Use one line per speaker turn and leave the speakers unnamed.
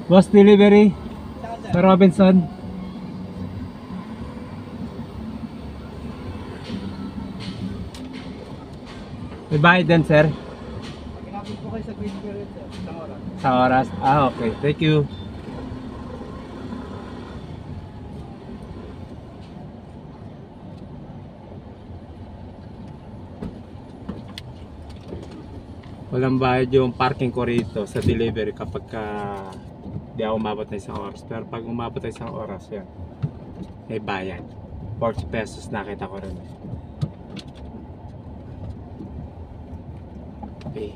Boss delivery sa Robinson. May bayad din, sir.
Ginapit po kayo sa green period, sir. Isang oras.
Sa oras? Ah, okay. Thank you. Walang bayad yung parking ko rito sa delivery kapag di ako umabot na isang oras. Pero pag umabot na isang oras, yan, may bayad. 40 pesos nakita ko rin. Okay.